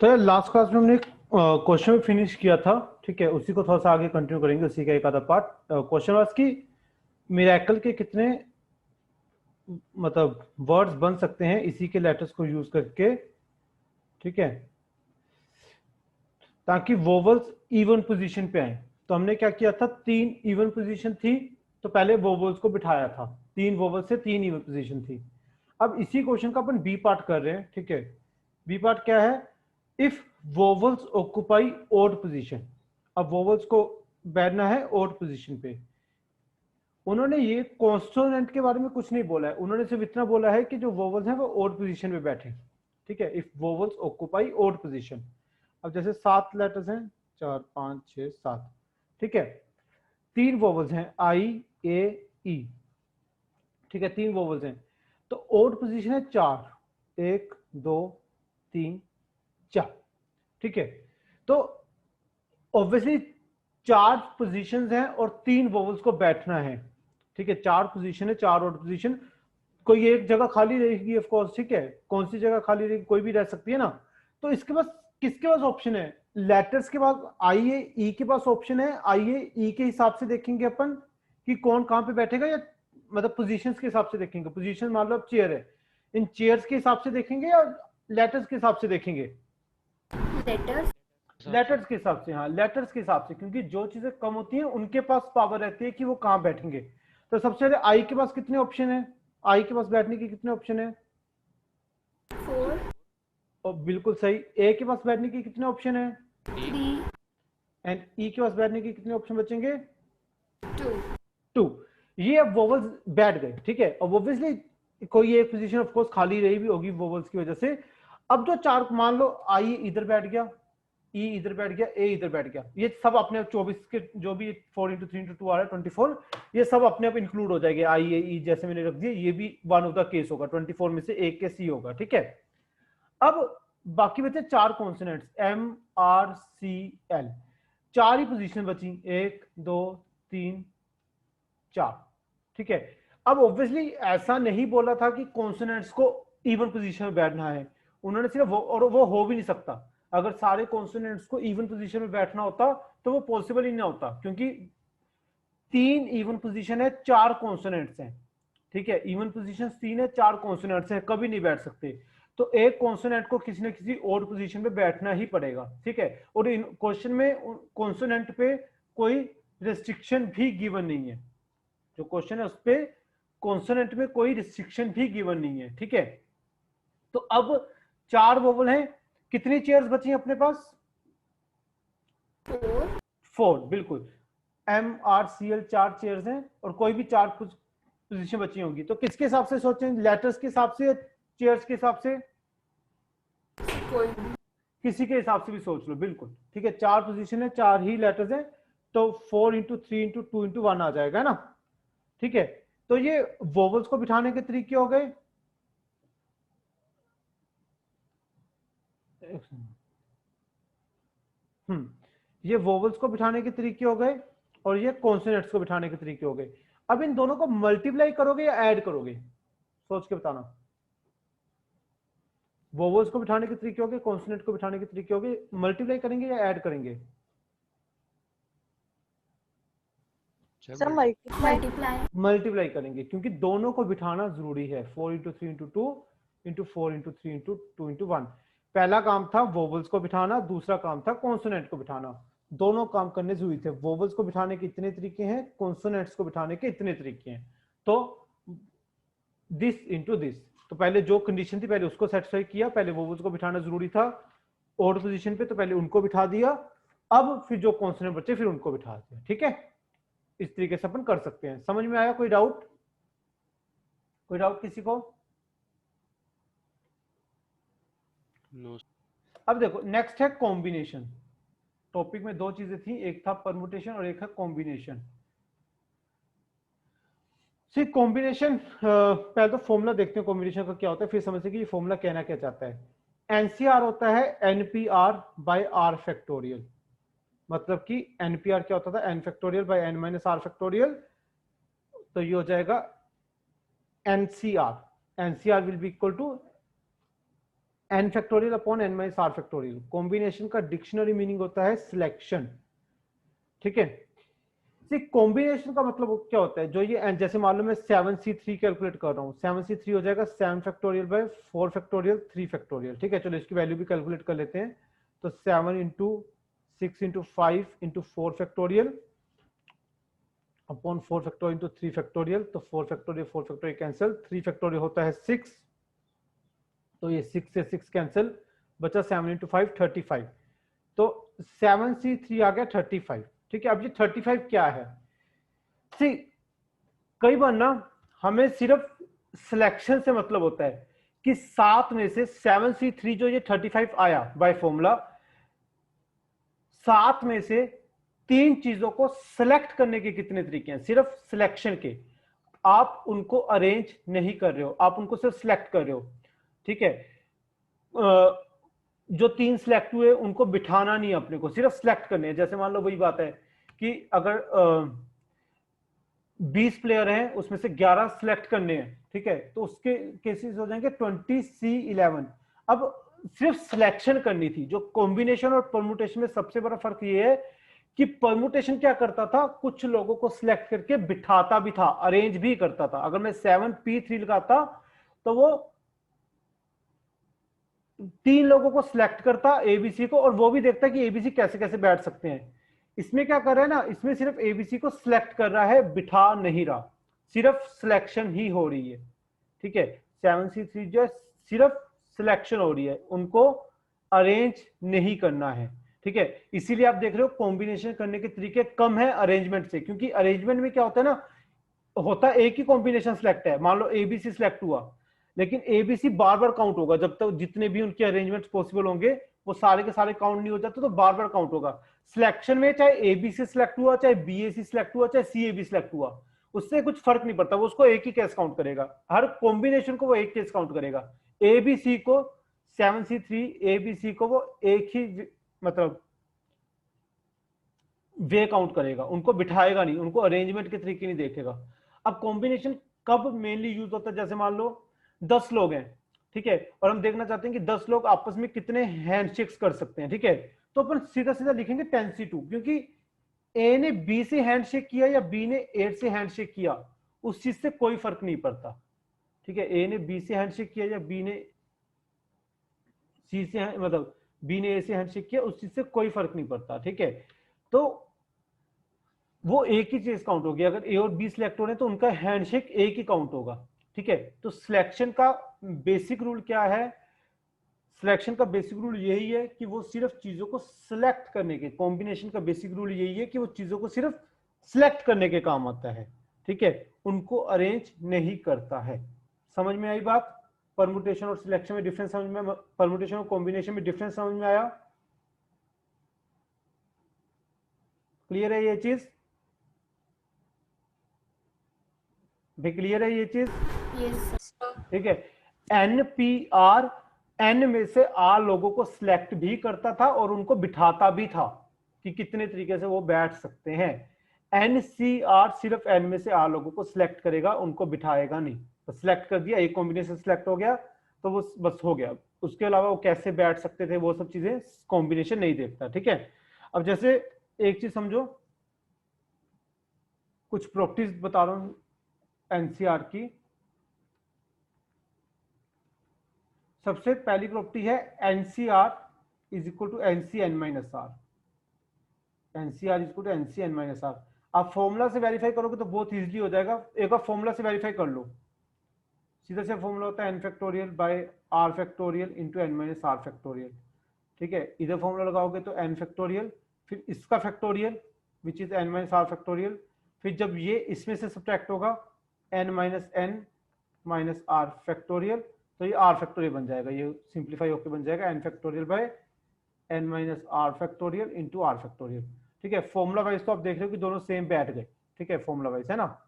तो यार last class में हमने क्वेश्चन फिनिश किया था, ठीक है। उसी को थोड़ा सा आगे कंटिन्यू करेंगे, उसी का एक आधा पार्ट। क्वेश्चन वाज कि मिरेकल के कितने मतलब वर्ड्स बन सकते हैं इसी के लेटर्स को यूज करके, ठीक है, ताकि वोवल्स इवन पोजीशन पे आए। तो हमने क्या किया था, 3 इवन पोजीशन थी, तो पहले वोवल्स को बिठाया था। 3 वोवल्स से 3 इवन पोजीशन थी। अब इसी क्वेश्चन का अपन बी पार्ट कर रहे हैं, ठीक है। बी पार्ट क्या है, if vowels occupy odd position. अब वोवल्स को बैठना है ओड पोजीशन पे। उन्होंने ये कॉन्सोनेंट के बारे में कुछ नहीं बोला है, उन्होंने सिर्फ इतना बोला है कि जो वोवल्स हैं वो ओड पोजीशन पे बैठे, ठीक है। If vowels occupy odd position. अब जैसे 7 लेटर्स हैं, 4 5 6 7, ठीक है। 3 वोवल्स हैं, आई ए ई, ठीक है। 3 वोवल्स हैं, तो ओड पोजीशन है 4, 1 2 3 4, ठीक है। तो ऑब्वियसली 4 पोजीशंस हैं और 3 वोवल्स को बैठना है, ठीक है। 4 पोजीशन है, 4 ओड पोजीशन, कोई एक जगह खाली रहेगी ऑफ कोर्स, ठीक है। कौन सी जगह खाली रहेगी, कोई भी रह सकती है ना। तो इसके पास किसके पास ऑप्शन है, लेटर्स के पास आई ए ई के पास ऑप्शन है। आई ए ई के हिसाब से देखेंगे अपन कि कौन कहां पे बैठेगा, या मतलब पोजीशंस के हिसाब से देखेंगे। पोजीशन मान लो चेयर है, इन चेयर्स के हिसाब से देखेंगे या लेटर्स के हिसाब से देखेंगे। लेटर्स के हिसाब से, हाँ लेटर्स के हिसाब से, क्योंकि जो चीजें कम होती हैं उनके पास पावर रहती है कि वो कहां बैठेंगे। तो सबसे पहले आई के पास कितने ऑप्शन है, आई के पास बैठने के कितने ऑप्शन है, 4, और बिल्कुल सही। ए के पास बैठने के कितने ऑप्शन है, 3, एंड ई के पास बैठने के कितने ऑप्शन बचेंगे, 2. 2। ये अब वोवल्स बैठ गए, ठीक है। और ऑब्वियसली कोई एक पोजीशन ऑफ कोर्स खाली रही भी होगी वोवल्स की वजह से। अब जो 4, मान लो आई इधर बैठ गया, ई इधर बैठ गया, ए इधर बैठ गया, ये सब अपने 24 के जो भी 4 इंटू 3 इंटू 2 आ रहा है 24, ये सब अपने आप इंक्लूड हो जाएंगे। आई ए ई जैसे मैंने रख दिया, ये भी वन ऑफ द केस होगा, 24 में से एक केस सी होगा, ठीक है। अब बाकी बचे 4 consonants, M R C L. 4 ही पोजीशन बची, 1 2 3 4, ठीक है। अब ऑब्वियसली ऐसा नहीं बोला था कि कॉन्सोनेंट्स को इवन पोजीशन में बैठना है, उन्होंने सिर्फ वो, और वो हो भी नहीं सकता। अगर सारे कॉन्सोनेंट्स को इवन पोजीशन में बैठना होता तो वो पॉसिबल ही नहीं होता, क्योंकि 3 इवन पोजीशन है, 4 कॉन्सोनेंट्स हैं, ठीक है। इवन पोजीशन 3 है, 4 कॉन्सोनेंट्स हैं, कभी नहीं बैठ सकते। तो एक कॉन्सोनेंट को किसी न किसी ओड पोजीशन पे बैठना ही पड़ेगा, ठीक है। और इन क्वेश्चन में कॉन्सोनेंट पे कोई रेस्ट्रिक्शन भी गिवन नहीं है, जो क्वेश्चन है उस पे कॉन्सोनेंट में कोई रिस्ट्रिक्शन भी गिवन नहीं है, ठीक है। तो अब 4 वोवल हैं, कितनी चेयर्स बची हैं अपने पास, 4, बिल्कुल। M R C L 4 chairs हैं, और कोई भी 4 पोजीशन बची होंगी। तो किसके हिसाब से सोचें, लेटर्स के हिसाब से, चेयर्स के हिसाब से, किसी के हिसाब से भी सोच लो, बिल्कुल ठीक है। 4 पोजीशन है, 4 ही लेटर्स हैं, तो 4 इंटू 3 इंटू 2 इंटू 1 आ जाएगा ना, ठीक है। तो ये वोवल्स को बिठाने के तरीके हो गए। ये वोवल्स को बिठाने के तरीके हो गए, और ये कॉन्सोनेंट्स को बिठाने के तरीके हो गए। अब इन दोनों को मल्टीप्लाई करोगे या ऐड करोगे, सोच के बताना। वोवल्स को बिठाने के तरीके हो गए, कॉन्सोनेंट को बिठाने के तरीके हो गए, मल्टीप्लाई करेंगे या ऐड करेंगे, सर मल्टीप्लाई करेंगे, क्योंकि दोनों को बिठाना जरूरी है। 4 into 3 into 2 into 4 into 3 into 2 into 1। पहला काम था वोवल्स को बिठाना, दूसरा काम था कॉन्सोनेंट को बिठाना। दोनों काम करने जरूरी थे। वोवल्स को बिठाने के इतने तरीके हैं, कॉन्सोनेंट्स को बिठाने के इतने तरीके हैं। तो दिस इंटू दिस, तो पहले जो कंडीशन थी पहले उसको सेटिस्फाई किया। पहले वोवल्स को बिठाना जरूरी था ओड पोजीशन पे, तो पहले उनको बिठा दिया। अब फिर जो कॉन्सोनेंट बचे फिर उनको बिठा दिया, ठीक है। इस तरीके से अपन कर सकते हैं। समझ में आया, कोई डाउट, कोई डाउट किसी को? No. अब देखो नेक्स्ट है कॉम्बिनेशन। टॉपिक में 2 चीजें थी, एक था परमुटेशन और एक है कॉम्बिनेशन। सी कॉम्बिनेशन, पहले तो फॉर्मूला देखते हैं कॉम्बिनेशन का क्या होता है, फिर समझते हैं कि ये फॉर्मूला कहना क्या चाहता है। एनसीआर होता है एनपीआर बाय आर फैक्टोरियल। मतलब कि एनपीआर क्या होता था, N factorial by N minus R factorial. तो ये हो जाएगा NCR. NCR will be equal to n factorial upon n minus r factorial. Combination का डिक्शनरी मीनिंग होता है सिलेक्शन, ठीक है। कॉम्बिनेशन का मतलब क्या होता है, जो ये जैसे मान लो मैं 7c3 कैलकुलेट कर रहा हूँ, 7c3 हो जाएगा 7 फैक्टोरियल बाय 4 फैक्टोरियल 3 फैक्टोरियल, ठीक है। चलो इसकी वैल्यू भी कैलकुलेट कर लेते हैं। तो 7 into 6 into 5 into 4 factorial upon 4 factorial into 3 factorial. तो 4 फैक्टोरियल कैंसिल, 3 फैक्टोरियल होता है 6, तो ये 6 से 6 कैंसिल, बचा 7 इंटू 5 35। तो 7c3 आ गया 35, ठीक है। अब ये 35 क्या है, सी कई बार ना हमें सिर्फ सिलेक्शन से मतलब होता है कि 7 में से 7c3 जो ये 35 आया बाय फॉर्मूला, 7 में से 3 चीजों को सिलेक्ट करने के कितने तरीके हैं, सिर्फ सिलेक्शन के। आप उनको अरेंज नहीं कर रहे हो, आप उनको सिर्फ सिलेक्ट कर रहे हो, ठीक है। जो 3 सिलेक्ट हुए उनको बिठाना नहीं है अपने को, सिर्फ सिलेक्ट करने हैं। जैसे मान लो वही बात है कि अगर 20 प्लेयर हैं उसमें से 11 सिलेक्ट करने हैं, ठीक है, तो उसके केसेस हो जाएंगे 20c11। अब सिर्फ सिलेक्शन करनी थी। जो कॉम्बिनेशन और परमुटेशन में सबसे बड़ा फर्क ये है कि परमुटेशन क्या करता था, कुछ लोगों को सिलेक्ट करके बिठाता भी था, अरेंज भी करता था। अगर मैं 7p3 लगाता तो वो 3 लोगों को सिलेक्ट करता एबीसी को, और वो भी देखता कि एबीसी कैसे कैसे बैठ सकते हैं। इसमें क्या कर रहा है ना, इसमें सिर्फ एबीसी को सिलेक्ट कर रहा है, बिठा नहीं रहा, सिर्फ सिलेक्शन ही हो रही है, ठीक है। 7c3 जो है सिर्फ सिलेक्शन हो रही है, उनको अरेंज नहीं करना है, ठीक है। इसीलिए आप देख रहे हो कॉम्बिनेशन करने के तरीके कम है अरेंजमेंट से, क्योंकि अरेंजमेंट में क्या होता है ना, होता एक ही कॉम्बिनेशन सिलेक्ट है। मान लो एबीसी सिलेक्ट हुआ, लेकिन एबीसी बार बार काउंट होगा, जब तक जितने भी उनके अरेंजमेंट्स पॉसिबल होंगे वो सारे के सारे काउंट नहीं हो जाते, तो बार बार काउंट होगा। सिलेक्शन में चाहे एबीसी सिलेक्ट हुआ, चाहे बीएसी सिलेक्ट हुआ, चाहे सीएबी सिलेक्ट हुआ, उससे कुछ फर्क नहीं पड़ता, वो उसको एक ही केस काउंट करेगा, हर कॉम्बिनेशन को वो एक केस काउंट करेगा। एबीसी को 7c3 एबीसी को वो एक ही मतलब वे काउंट करेगा, उनको बिठाएगा नहीं, उनको अरेंजमेंट के तरीके नहीं देखेगा। अब कॉम्बिनेशन कब मेनली यूज होता है, जैसे मान लो 10 लोग हैं, ठीक है, और हम देखना चाहते हैं कि 10 लोग आपस में कितने हैंडशेक्स कर सकते हैं, ठीक है। तो अपन सीधा सीधा लिखेंगे 10c2, क्योंकि ए ने बी से हैंडशेक किया या बी ने ए से हैंडशेक किया, उस चीज से कोई फर्क नहीं पड़ता, ठीक है। ए ने बी से हैंडशेक किया या बी ने सी से मतलब बी ने ए से हैंडशेक किया, उस चीज से कोई फर्क नहीं पड़ता, ठीक है। तो वो एक ही चीज काउंट होगी। अगर ए और बी सिलेक्ट हो रहे हैं तो उनका हैंडशेक एक ही काउंट होगा, ठीक है। तो सिलेक्शन का बेसिक रूल क्या है, सिलेक्शन का बेसिक रूल यही है कि वो सिर्फ चीजों को सिलेक्ट करने के, कॉम्बिनेशन का बेसिक रूल यही है कि वो चीजों को सिर्फ सिलेक्ट करने के काम आता है, ठीक है, उनको अरेंज नहीं करता है। समझ में आई बात? परमुटेशन और सिलेक्शन में डिफरेंस समझ में, परमुटेशन और कॉम्बिनेशन में डिफरेंस समझ में आया? क्लियर है ये चीज? भी क्लियर है ये चीज? Yes, sir. ठीक है। एनपीआर एन में से आर लोगों को सिलेक्ट भी करता था और उनको बिठाता भी था कि कितने तरीके से वो बैठ सकते हैं। एनसीआर सिर्फ एन में से आर लोगों को सिलेक्ट करेगा, उनको बिठाएगा नहीं। तो सिलेक्ट कर दिया, एक कॉम्बिनेशन सिलेक्ट हो गया तो वो बस हो गया, उसके अलावा वो कैसे बैठ सकते थे वो सब चीजें कॉम्बिनेशन नहीं देखता, ठीक है। अब जैसे एक चीज समझो, कुछ प्रॉपर्टीज बता रहा हूं एनसीआर की। सबसे पहली प्रॉपर्टी है NCR is equal to NC N minus R. NCR is equal to NC N minus R. आप फॉर्मूला से वेरीफाई करोगे तो बहुत इजीली हो जाएगा। एक बार फॉर्मूला से वेरीफाई कर लो, सीधा से फॉर्मूला होता है N factorial by R factorial into N minus R factorial, ठीक है। इधर फॉर्मूला लगाओगे तो एन फैक्टोरियल, फिर इसका factorial which is N minus R factorial, फिर जब ये इसमें से सब्ट्रैक्ट होगा एन माइनस आर फैक्टोरियल, तो ये आर फैक्टोरियल बन जाएगा, ये सिंप्लीफाई होकर बन जाएगा N factorial by N minus R factorial into R factorial, ठीक है। फॉर्मूला वाइज तो आप देख रहे हो कि दोनों सेम बैठ गए, ठीक है, फॉर्मूला वाइज है ना,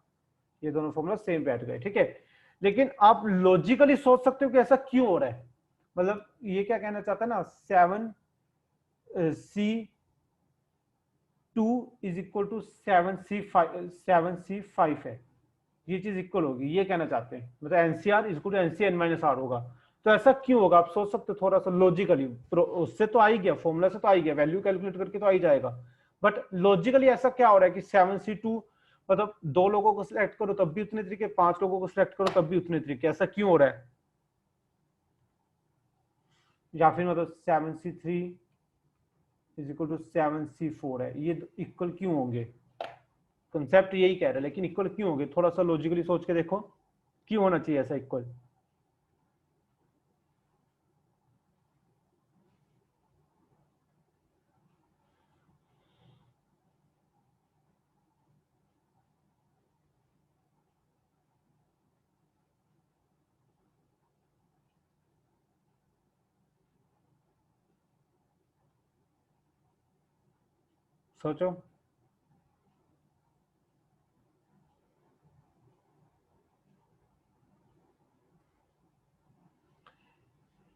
ये दोनों फॉर्मूला सेम बैठ गए, ठीक है। लेकिन आप लॉजिकली सोच सकते हो कि ऐसा क्यों हो रहा है, मतलब ये क्या कहना चाहता है ना, 7c2 is equal to 7c5 है, ये चीज इक्वल होगी, ये कहना चाहते हैं, मतलब NCR is equal to NC N minus R होगा। तो ऐसा क्यों होगा आप सोच सकते हो थोड़ा सा लॉजिकली, उससे तो आ ही गया, फॉर्मूला से तो आ ही गया, वैल्यू कैलकुलेट करके तो आ ही जाएगा, बट लॉजिकली ऐसा क्या हो रहा है कि 7C2 मतलब 2 लोगों को सिलेक्ट करो तब भी उतने तरीके, 5 लोगों को सिलेक्ट करो तब भी उतने तरीके, ऐसा क्यों हो रहा है? या फिर मतलब 7C3 is equal to 7C4 है, ये इक्वल क्यों होंगे? कंसेप्ट यही कह रहा है, लेकिन इक्वल क्यों होंगे? थोड़ा सा लॉजिकली सोच के देखो, क्यों होना चाहिए ऐसा इक्वल? सोचो।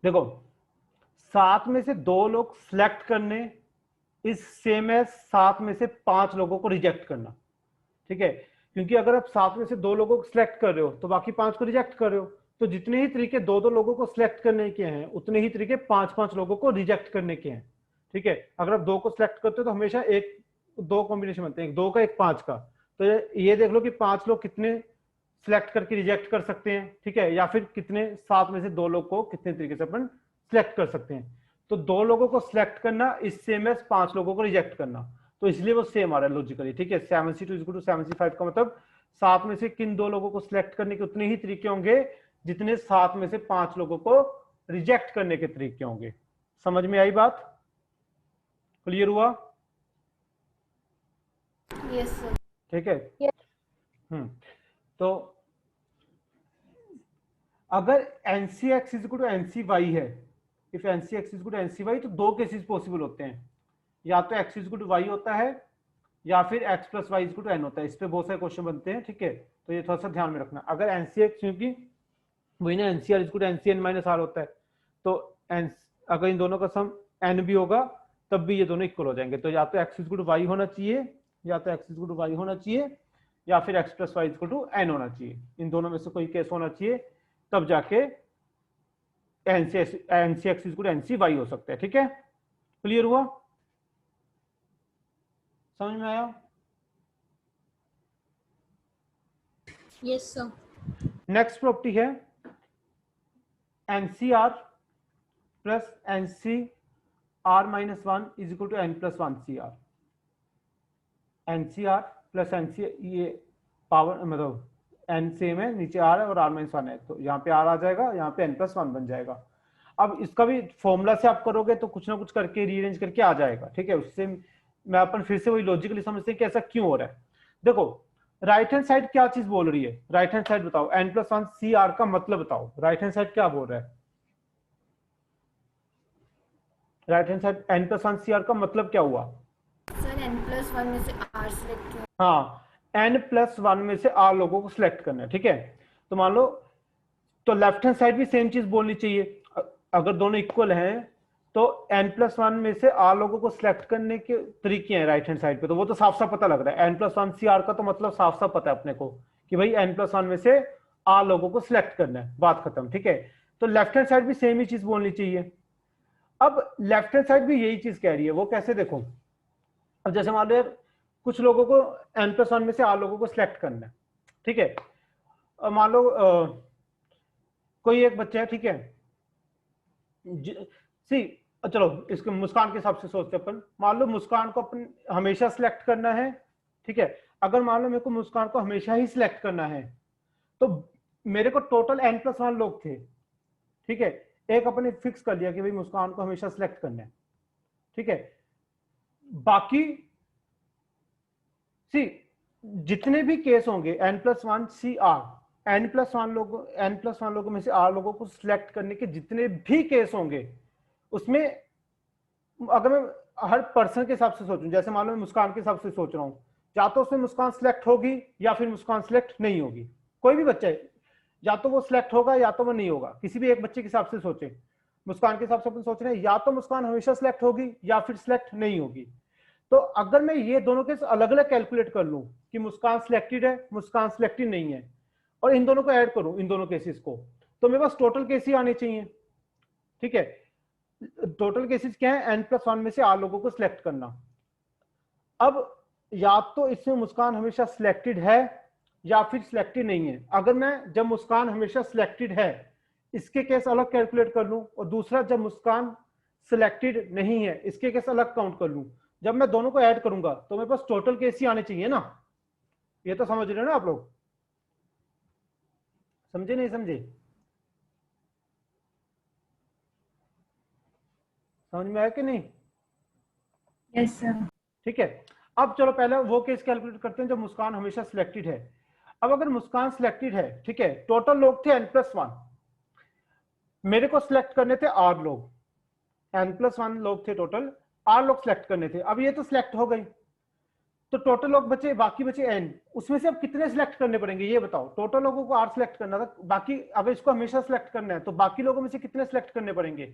देखो 7 में से 2 लोग सिलेक्ट करने इज सेम एज 7 में से 5 लोगों को रिजेक्ट करना, ठीक है? क्योंकि अगर आप 7 में से 2 लोगों को सिलेक्ट कर रहे हो तो बाकी 5 को रिजेक्ट कर रहे हो, तो जितने ही तरीके 2-2 लोगों को सिलेक्ट करने के हैं उतने ही तरीके 5-5 लोगों को रिजेक्ट करने के हैं, ठीक है? अगर आप 2 को सिलेक्ट करते हो तो हमेशा एक 2 कॉम्बिनेशन बनते हैं, एक 2 का एक 5 का, तो ये देख लो कि 5 लोग कितने सिलेक्ट करके रिजेक्ट कर सकते हैं, ठीक है? या फिर कितने 7 में से 2 लोग को कितने तरीके से अपन सिलेक्ट कर सकते हैं। तो 2 लोगों को सिलेक्ट करना इस सेम एज 5 लोगों को रिजेक्ट करना, तो इसलिए वो सेम आ रहा है लॉजिकली, ठीक है? 7C2 is equal to 7C5 का मतलब 7 में से किन 2 लोगों को सिलेक्ट करने के उतने ही तरीके होंगे जितने 7 में से 5 लोगों को रिजेक्ट करने के तरीके होंगे। समझ में आई बात? क्लियर हुआ? Yes sir. ठीक है। तो अगर NCX is equal to NCY है, if NCX is equal to NCY, तो 2 केसेस पॉसिबल होते हैं, या तो x is equal to y होता है या फिर x plus Y is equal to n होता है। इस पे बहुत सारे क्वेश्चन बनते हैं, ठीक है? तो ये थोड़ा सा ध्यान में रखना। अगर NCX, क्योंकि वही ना NCR is equal to NCN minus R होता है, तो अगर इन दोनों का सम n भी होगा तब भी ये दोनों इक्वल हो जाएंगे। तो या तो x is equal to y होना चाहिए, या तो x is equal to y होना चाहिए, या फिर x plus Y is equal to n होना चाहिए। इन दोनों में से कोई केस होना चाहिए, तब जाके NCX is equal to NCY हो सकता है, ठीक है? क्लियर हुआ? समझ में आया? Yes sir. नेक्स्ट प्रॉपर्टी है NCR plus NCR minus 1 is equal to n plus 1 CR। NCR plus NC, ये पावर मतलब n सेम है, नीचे R है और R माइनस 1 है, तो यहाँ पे R आ जाएगा, यहाँ पे n प्लस 1 बन जाएगा। अब इसका भी फॉर्मूला से आप करोगे तो कुछ ना कुछ करके रीअरेंज करके आ जाएगा, ठीक है? उससे मैं अपन फिर से वही लॉजिकली समझते हैं कि ऐसा क्यों हो रहा है। देखो राइट हैंड साइड क्या चीज बोल रही है, राइट हैंड साइड बताओ, n प्लस 1 CR का मतलब बताओ, राइट हैंड साइड क्या बोल रहा है? Right hand side n plus 1 CR का मतलब क्या हुआ? सर n प्लस 1 में से r सिलेक्ट किया। हाँ, n प्लस 1 में से r लोगों को सिलेक्ट करना है, ठीक है? तो मान लो, तो लेफ्ट हैंड साइड भी सेम चीज बोलनी चाहिए। अगर दोनों इक्वल हैं तो n प्लस 1 में से r लोगों को सिलेक्ट करने के तरीके हैं राइट हैंड साइड पे, तो वो तो साफ साफ पता लग रहा है। n प्लस 1 CR का तो मतलब साफ साफ पता है अपने को कि भाई n प्लस 1 में से r लोगों को सिलेक्ट करना है, बात खत्म, ठीक है? तो लेफ्ट हैंड साइड भी सेम ही चीज बोलनी चाहिए। अब लेफ्ट हैंड साइड भी यही चीज कह रही है, वो कैसे देखो, अब जैसे मान लो यार कुछ लोगों को n प्लस 1 में से r लोगों को सिलेक्ट करना है, ठीक है? मान लो कोई एक बच्चा है, ठीक है? सी चलो इसको मुस्कान के हिसाब से सोचते अपन, मान लो मुस्कान को अपन हमेशा सिलेक्ट करना है, ठीक है? अगर मान लो मेरे को मुस्कान को हमेशा ही सिलेक्ट करना है तो मेरे को टोटल n प्लस 1 लोग थे, ठीक है? एक अपने फिक्स कर लिया कि भाई मुस्कान को हमेशा सिलेक्ट करना है, ठीक है? बाकी सी जितने भी केस होंगे n plus 1 CR, n plus 1 लोगों में से r लोगों को सिलेक्ट करने के जितने भी केस होंगे, उसमें अगर मैं हर पर्सन के हिसाब से सोचूं, जैसे मान लो मैं मुस्कान के हिसाब से सोच रहा हूं, या तो उसमें मुस्कान सिलेक्ट होगी या फिर मुस्कान सिलेक्ट नहीं होगी। कोई भी बच्चा है, या तो वो सिलेक्ट होगा या तो वो नहीं होगा। किसी भी एक बच्चे के हिसाब से सोचे, मुस्कान के हिसाब से अपन सोच रहे हैं या तो मुस्कान हमेशा सिलेक्ट होगी या फिर सिलेक्ट नहीं होगी। तो अगर मैं ये दोनों केस अलग अलग कैलकुलेट कर लूं कि मुस्कान सिलेक्टेड है, मुस्कान सिलेक्टेड नहीं है, और इन दोनों को ऐड करूं, इन दोनों केसेस को, तो मेरे पास टोटल केसेस आने चाहिए। ठीक है, टोटल केसेस क्या है, n+1 में से r लोगों को सिलेक्ट करना। अब या तो इसमें मुस्कान हमेशा सिलेक्टेड है या फिर सिलेक्टेड नहीं है। अगर मैं जब मुस्कान हमेशा सिलेक्टेड है इसके केस अलग कैलकुलेट कर लूं, और दूसरा जब मुस्कान सिलेक्टेड नहीं है इसके केस अलग काउंट कर लूं, जब मैं दोनों को ऐड करूंगा तो मेरे पास टोटल केस ही आने चाहिए ना। ये तो समझ रहे हो ना आप लोग, समझे नहीं समझे? समझ में आया कि नहीं? Yes sir. ठीक है, अब चलो पहले वो केस कैलकुलेट करते हैं जब मुस्कान हमेशा सिलेक्टेड है। अब अगर मुस्कान सिलेक्टेड है, ठीक है, टोटल लोग थे n+1, मेरे को सिलेक्ट करने थे r लोग, n+1 लोग थे टोटल, r लोग सिलेक्ट करने थे। अब ये तो सिलेक्ट हो गई, तो टोटल लोग बचे, बाकी बचे n, उसमें से अब कितने सिलेक्ट करने पड़ेंगे ये बताओ। टोटल लोगों को r सिलेक्ट करना था, बाकी अगर इसको हमेशा सिलेक्ट करना है तो बाकी लोगों में से कितने सिलेक्ट करने पड़ेंगे?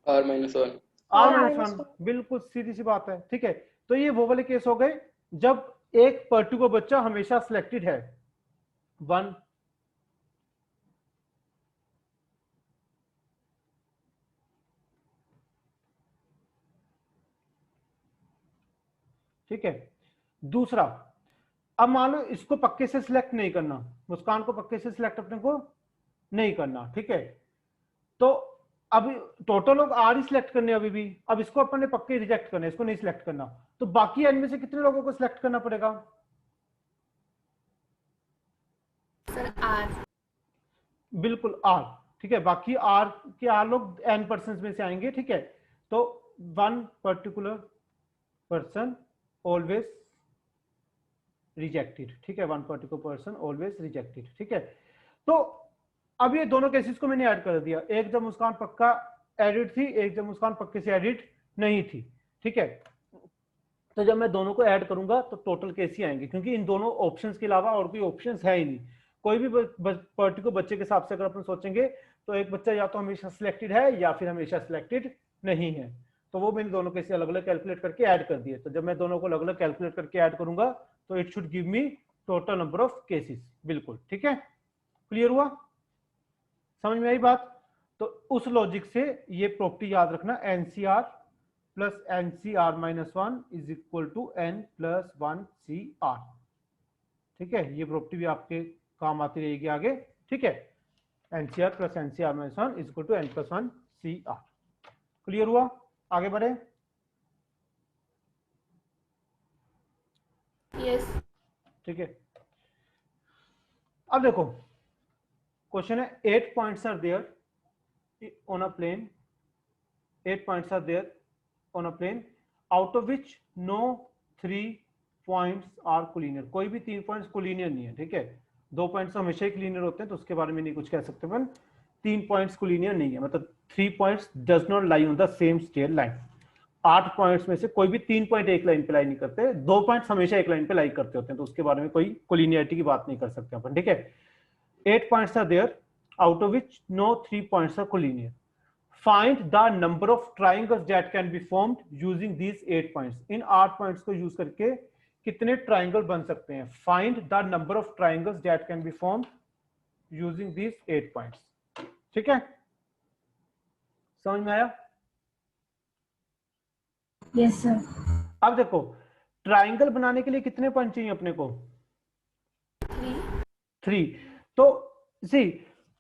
r-1। r-1, बिल्कुल सीधी सी बात है। ठीक है, तो ये वो वाले केस हो गए जब एक पर्टिकुलर बच्चा हमेशा सिलेक्टेड है 1। ठीक है, दूसरा, अब मान लो इसको पक्के से सिलेक्ट नहीं करना, मुस्कान को पक्के से सिलेक्ट अपने को नहीं करना। ठीक है, तो अब टोटल लोग आर ही सिलेक्ट करने अभी भी, अब इसको अपन ने पक्के रिजेक्ट करना, इसको नहीं सिलेक्ट करना, तो बाकी एन में से कितने लोगों को सिलेक्ट करना पड़ेगा? Sir R. बिल्कुल आर। ठीक है, बाकी आर के आर लोग एन पर्सन में से आएंगे। ठीक है, तो one particular person always rejected. ठीक है, one particular person always rejected. ठीक है, तो अब ये दोनों केसेस को मैंने ऐड कर दिया, एक जब मुस्कान पक्का एडिट थी, एक जब मुस्कान पक्के से एडिट नहीं थी। ठीक है, तो जब मैं दोनों को ऐड करूंगा तो टोटल केस ही आएंगे, क्योंकि इन दोनों ऑप्शंस के अलावा और कोई ऑप्शंस है ही नहीं। कोई भी पर्टिकुलर बच्चे के हिसाब से अगर अपन सोचेंगे तो एक बच्चा या तो हमेशा सिलेक्टेड है या फिर हमेशा सिलेक्टेड नहीं है। तो वो मैंने दोनों केस अलग अलग कैलकुलेट करके ऐड कर दिए। तो जब मैं दोनों को अलग अलग कैलकुलेट करके ऐड करूंगा तो it should give me total number of cases. बिल्कुल ठीक है, क्लियर हुआ, समझ में आई बात? तो उस लॉजिक से ये प्रॉपर्टी याद रखना, NCR plus NCR-1 is equal to n+1CR। ठीक है, ये प्रॉपर्टी भी आपके काम आती रहेगी आगे। ठीक है, NCR plus NCR-1 is equal to n+1CR। Clear हुआ, आगे बढ़े? यस। ठीक है, अब देखो क्वेश्चन है 8 points are there on a plane, 8 points are there on a plane out of which no 3 points are collinear। कोई भी 3 पॉइंट्स कोलिनियर नहीं है। ठीक है, 2 पॉइंट्स हमेशा ही कोलिनियर होते हैं तो उसके बारे में नहीं कुछ कह सकते अपन। 3 पॉइंट्स कोलिनियर नहीं है, मतलब 3 points does not lie on the same straight line. 8 points में से कोई भी 3 पॉइंट एक लाइन पे लाई नहीं करते, 2 पॉइंट्स हमेशा एक लाइन पे लाई करते होते हैं, तो उसके बारे में कोई कोलिनियरिटी की बात नहीं कर सकते अपन। ठीक है, 8 points are there out of which no 3 points are collinear. Find the number of triangles that can be formed using these 8 points। In 8 points को यूज करके कितने ट्राइंगल बन सकते हैं? Find the number of triangles that can be formed using these 8 points। ठीक है, समझ में आया? Yes sir. अब देखो ट्राइंगल बनाने के लिए कितने पॉइंट चाहिए अपने को? 3। तो सी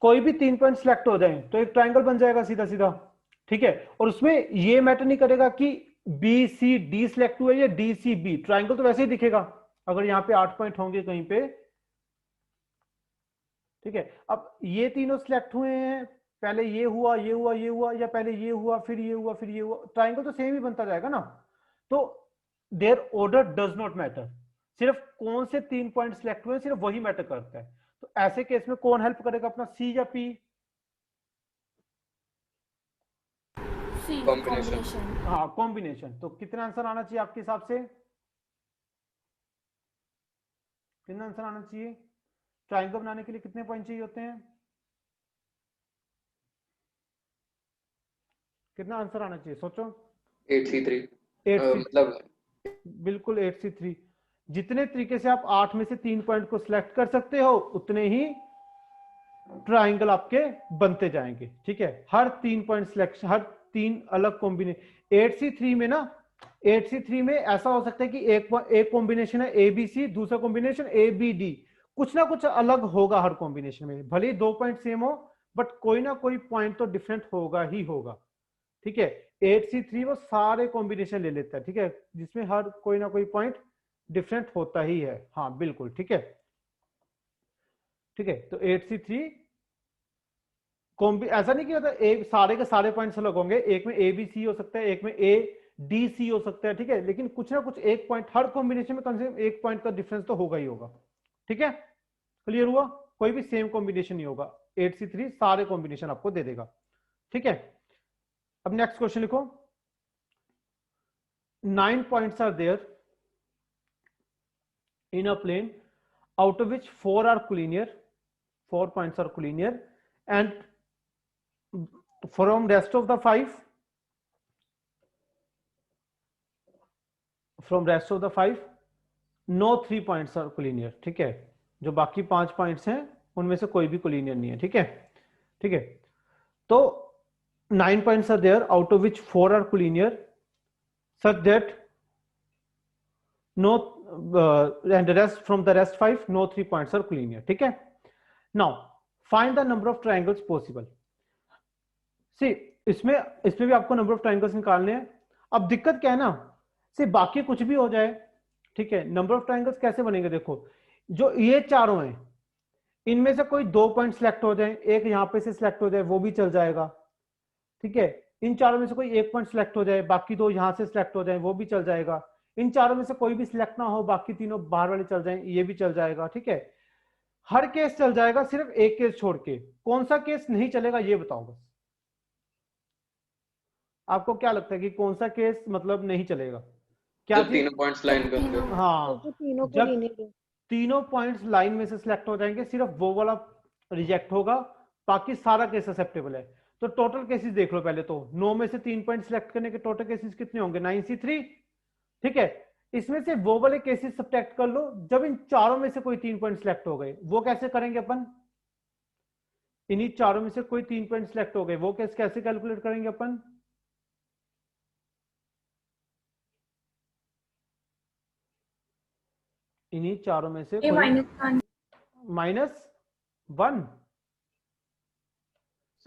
कोई भी 3 पॉइंट सिलेक्ट हो जाए तो एक ट्राइंगल बन जाएगा सीधा सीधा। ठीक है, और उसमें ये मैटर नहीं करेगा कि बी सी डी सिलेक्ट हुआ या डी सी बी, ट्राइंगल तो वैसे ही दिखेगा अगर यहाँ पे 8 पॉइंट होंगे कहीं पे। ठीक है, अब ये तीनों सिलेक्ट हुए हैं, पहले ये हुआ ये हुआ ये हुआ, या पहले ये हुआ फिर ये हुआ फिर ये हुआ, ट्राइंगल तो सेम ही बनता जाएगा ना। तो their order does not matter, सिर्फ कौन से 3 पॉइंट सिलेक्ट हुए सिर्फ वही मैटर करता है। तो ऐसे केस में कौन हेल्प करेगा अपना, सी या पी? सी, कॉम्बिनेशन। हाँ कॉम्बिनेशन। तो कितना आंसर आना चाहिए आपके हिसाब से? कितना आंसर आना चाहिए? ट्राइंगल बनाने के लिए कितने पॉइंट चाहिए होते हैं? कितना आंसर आना चाहिए सोचो? 8C3 मतलब बिल्कुल 8C3। जितने तरीके से आप 8 में से 3 पॉइंट को सिलेक्ट कर सकते हो उतने ही ट्राइंगल आपके बनते जाएंगे, ठीक है। हर 3 पॉइंट सिलेक्शन, हर 3 अलग कॉम्बिनेशन। 8C3 में ना, 8C3 में ऐसा हो सकता है कि एक कॉम्बिनेशन है ABC, दूसरा कॉम्बिनेशन ABD, कुछ ना कुछ अलग होगा हर कॉम्बिनेशन में। भले ही 2 पॉइंट सेम हो, बट कोई ना कोई पॉइंट तो डिफरेंट होगा ही होगा, ठीक है। 8C3 वो सारे कॉम्बिनेशन ले लेता है, ठीक है, जिसमें हर कोई ना कोई पॉइंट डिफरेंट होता ही है। हाँ बिल्कुल, ठीक है, ठीक है। तो 8C3 कॉम्बी ऐसा नहीं कि मतलब एक सारे के सारे पॉइंट्स अलग होंगे, एक में ABC हो सकता है, एक में ADC हो सकता है, ठीक है, लेकिन कुछ ना कुछ एक पॉइंट हर कॉम्बिनेशन में कम से कम एक पॉइंट का डिफरेंस तो होगा ही होगा, ठीक है। क्लियर हुआ? कोई भी सेम कॉम्बिनेशन नहीं होगा, 8C3 सारे कॉम्बिनेशन आपको दे देगा, ठीक है। अब नेक्स्ट क्वेश्चन लिखो। 9 points are there in a plane out of which 4 are collinear, 4 points are collinear, and from rest of the 5 no 3 points are collinear, ठीक है। जो बाकी 5 पॉइंट्स हैं उनमें से कोई भी कोलिनियर नहीं है, ठीक है, ठीक है। तो 9 points are there out of which 4 are collinear such that no and the rest from the rest 5 no 3 points are collinear, ठीक है। now find the number of triangles possible। सी इसमें भी आपको नंबर ऑफ ट्रायंगल्स निकालने हैं। अब दिक्कत क्या है ना, सी बाकी कुछ भी हो जाए, ठीक है, नंबर ऑफ ट्रायंगल्स कैसे बनेंगे? देखो, जो ये चारों हैं इनमें से कोई 2 पॉइंट सिलेक्ट हो जाए, एक यहां पे से सिलेक्ट हो जाए, वो भी चल जाएगा, ठीक है। इन चारों में से कोई एक पॉइंट सिलेक्ट हो जाए, बाकी 2 यहां से सिलेक्ट हो जाए, वो भी चल जाएगा। इन चारों में से कोई भी सिलेक्ट ना हो, बाकी तीनों बाहर वाले चल जाए, ये भी चल जाएगा, ठीक है। हर केस चल जाएगा, सिर्फ एक केस छोड़ के। कौन सा केस नहीं चलेगा ये बताओ बस। आपको क्या लगता है कि कौन सा केस मतलब नहीं चलेगा? क्या जब चीज? तीनों पॉइंट्स लाइन पे होंगे। हाँ, तो तीनों को जब लेने दो। तीनों पॉइंट्स लाइन में से सिलेक्ट हो जाएंगे, सिर्फ वो वाला रिजेक्ट होगा, बाकी सारा केस एक्सेप्टेबल है। तो टोटल केसेस देख लो पहले तो। 9 में से 3 पॉइंट सिलेक्ट करने के टोटल केसेस कितने होंगे? 9C3, ठीक है। इसमें से वो वाले केसेस सब्ट्रैक्ट कर लो जब इन चारों में से कोई 3 पॉइंट सिलेक्ट हो गए। वो कैसे करेंगे अपन? इन्हीं चारों में से कोई 3 पॉइंट सिलेक्ट हो गए, वो केस कैसे कैलकुलेट करेंगे अपन? इन्हीं चारों में से कोई -1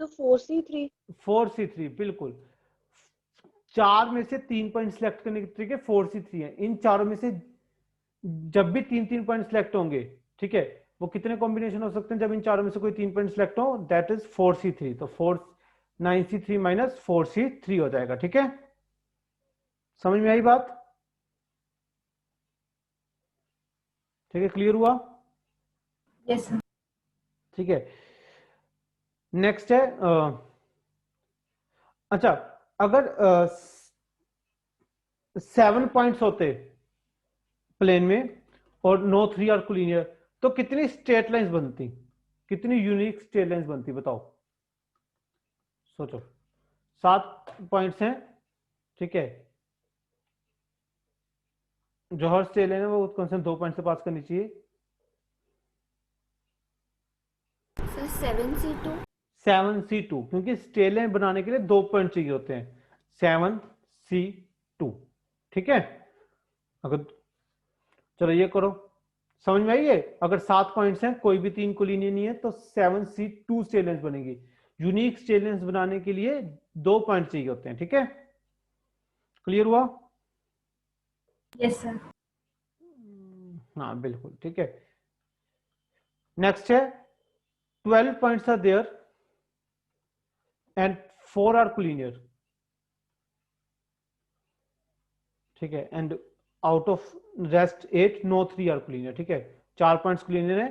सो 4C3 4C3 बिल्कुल। 4 में से 3 पॉइंट सिलेक्ट करने के तरीके 4C3 है। इन चारों में से जब भी 3 पॉइंट सिलेक्ट होंगे, ठीक है, वो कितने कॉम्बिनेशन हो सकते हैं? जब इन चारों में से कोई 3 पॉइंट सिलेक्ट हो, दैट इज 4C3। तो 9C3 माइनस 4C3 हो जाएगा, ठीक है। समझ में आई बात? ठीक है, क्लियर हुआ? Yes sir. ठीक है, नेक्स्ट है अच्छा, अगर 7 पॉइंट्स होते प्लेन में और नो 3 आर कोलिनियर, तो कितनी स्ट्रेट लाइंस बनती, कितनी यूनिक स्ट्रेट लाइंस बनती? बताओ, सोचो। 7 पॉइंट्स हैं, ठीक है, जो हर स्ट्रेट लाइन है वो कम से कम 2 पॉइंट से पास करनी चाहिए। Sir 7C2। 7C2, क्योंकि स्ट्रेट लाइन बनाने के लिए 2 पॉइंट चाहिए होते हैं। 7C2, ठीक है। अगर चलो ये करो, समझ में आई है? अगर 7 पॉइंट्स हैं, कोई भी 3 कोलिनियर नहीं है, तो 7C2 स्ट्रेट लाइंस बनेगी। यूनिक स्ट्रेट लाइंस बनाने के लिए 2 पॉइंट चाहिए होते हैं, ठीक है। क्लियर हुआ? Yes sir. हाँ बिल्कुल, ठीक है। नेक्स्ट है 12 points are there and 4 are collinear, ठीक है, and out of rest 8 no 3 are collinear, ठीक है। 4 पॉइंट्स कोलिनियर है।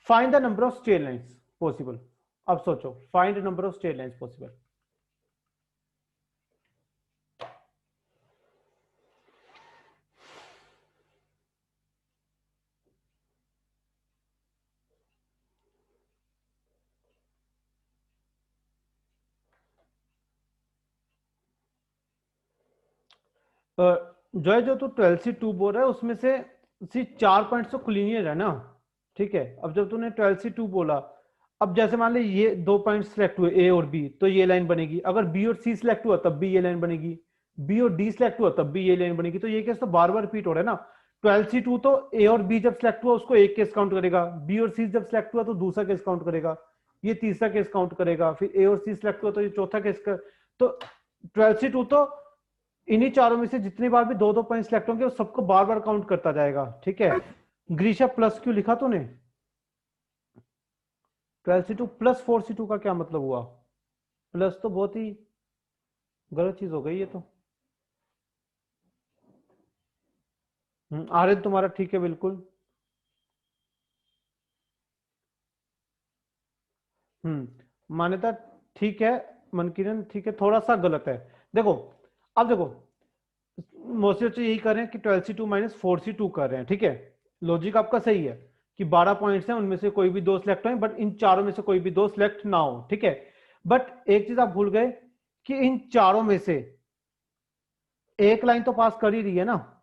Find the number of straight lines possible. अब सोचो, find the number of straight lines possible. जो है, जो तू 12C2 बोल रहा है उसमें से 4 पॉइंट्स तो कोलिनियर है ना, ठीक है। अब जब तूने 12C2 बोला, अब जैसे मान ली ये 2 पॉइंट सिलेक्ट हुए ए और बी, तो ये लाइन बनेगी। अगर बी और सी सिलेक्ट हुआ तब भी ये लाइन बनेगी, बी और डी सिलेक्ट हुआ तब भी ये लाइन बनेगी। तो ये केस तो बार बार रिपीट हो रहा है ना। 12C2 तो ए और बी जब सिलेक्ट हुआ उसको एक केस काउंट करेगा, बी और सी जब सिलेक्ट हुआ तो दूसरा केस काउंट करेगा, ये तीसरा केस काउंट करेगा, फिर ए और सी सिलेक्ट हुआ तो ये चौथा केस कर। तो 12C2 तो इन्हीं चारों में से जितनी बार भी 2-2 पॉइंट सिलेक्ट होंगे वो सबको बार बार काउंट करता जाएगा। ठीक है, ग्रीशा प्लस क्यों लिखा तूने? 12C2 प्लस 4C2 का क्या मतलब हुआ? प्लस तो बहुत ही गलत चीज हो गई ये तो। आर्यन तुम्हारा ठीक है बिल्कुल। मान्यता ठीक है, मनकिरण ठीक है, थोड़ा सा गलत है। देखो अब देखो, मोस्टली बच्चे यही कर रहे हैं कि 12C2 माइनस 4C2 कर रहे हैं। ठीक है, लॉजिक आपका सही है कि 12 पॉइंट्स हैं, उनमें से कोई भी 2 सिलेक्ट हो, बट इन चारों में से कोई भी 2 सिलेक्ट ना हो। ठीक है, बट एक चीज आप भूल गए कि इन चारों में से एक लाइन तो पास कर ही रही है ना।